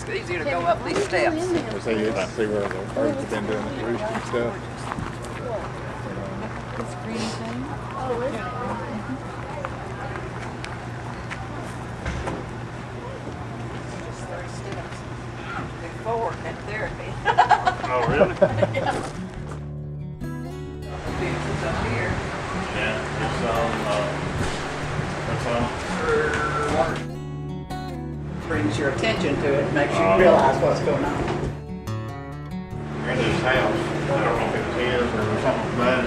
it's easier to go up these steps. I see where the birds have been doing the roost and stuff. This green thing? Oh, is it? Just 3 steps. Before at therapy. Oh, really? Pictures up here. Yeah, it's that's on. Brings your attention to it, makes you realize what's going on. Granddad's house, I don't know if it was his or something like that.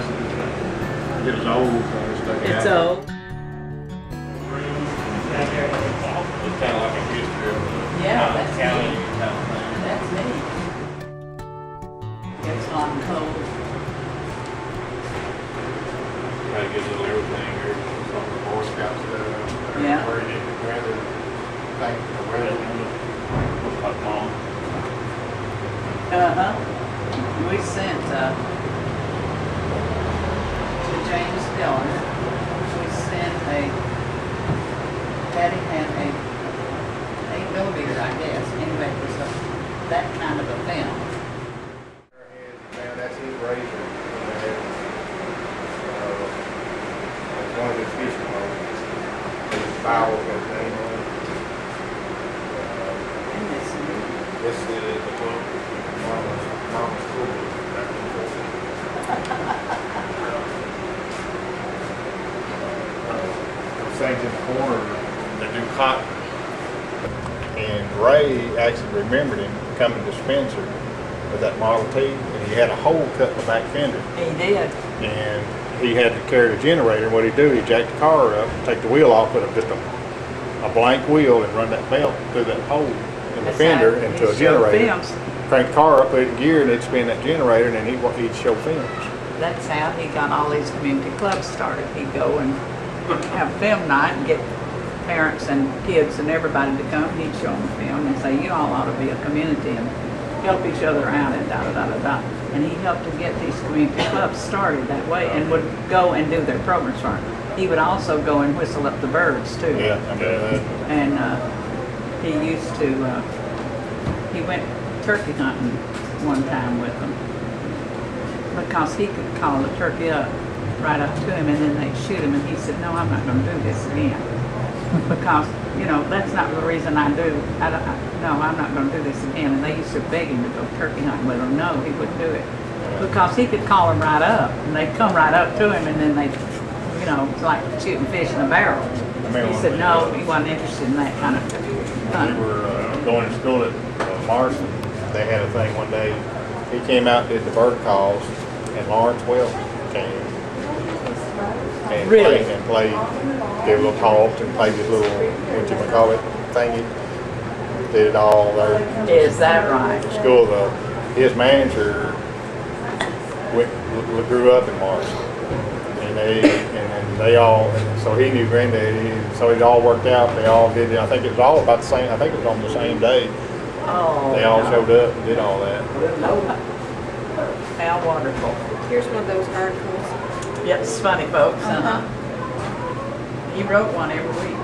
It was old, so I stuck it out. It's old. It's kind of like a history of the Yeah, that's county neat. kind of thing. That's neat. It's hot and cold. Try to get a little everything here, some of the Boy Scouts stuff. Yeah. Where he did granddad thing, where it was like mom. Uh-huh. We sent to James Dillon, we sent Patty had a 8mm, I guess. Anyway, it was that kind of a film. That's his razor. That's one of his fishing boats. His foul got his name on it. And this new. This is the book. Mama's cool. Things in the corner that do cotton. And Ray actually remembered him coming to Spencer with that Model T, and he had a hole cut in the back fender. He did. And he had to carry the generator, and what he'd do, he'd jack the car up, take the wheel off, put just a blank wheel, and run that belt through that hole in the fender into a generator. Crank the car up, put it in gear, and it'd spin that generator, and then he'd show films. That's how he got all these community clubs started. He'd go and have film night and get parents and kids and everybody to come. He'd show them film and say, you all ought to be a community and help each other out and da-da-da-da-da. And he helped to get these community clubs started that way and would go and do their programs for them. He would also go and whistle up the birds too. Yeah, I know that. And he used to, he went turkey hunting one time with them because he could call the turkey up right up to him and then they'd shoot him, and he said, no, I'm not going to do this again. Because, you know, that's not the reason I do. No, I'm not going to do this again. And they used to beg him to go turkey hunting with him. No, he wouldn't do it. Because he could call them right up, and they'd come right up to him, and then they'd, you know, it's like shooting fish in a barrel. He said, no, he wasn't interested in that kind of hunting. We were going to school at Marston. They had a thing one day. He came out, did the bird calls, and Lawrence Welch came. And Really? played, gave a little talk and played this little, whatchamacallit thingy. Did it all there. Is that right? School. His manager grew up in Marston. And they all, so he knew Granddaddy, so it all worked out. They all did it. I think it was all about the same, I think it was on the same day. Oh, They all showed up and did all that. How wonderful. Here's one of those articles. Yep, it's funny, folks. He wrote one every week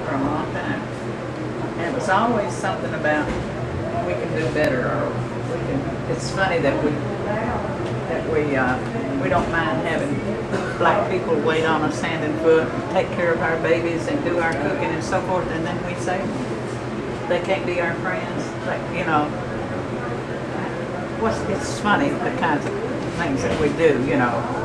for a long time. And it was always something about we can do better, or we can. It's funny that we don't mind having black people wait on us hand and foot, and take care of our babies and do our cooking and so forth, and then we say they can't be our friends. Like, you know, it's funny the kinds of things that we do, you know.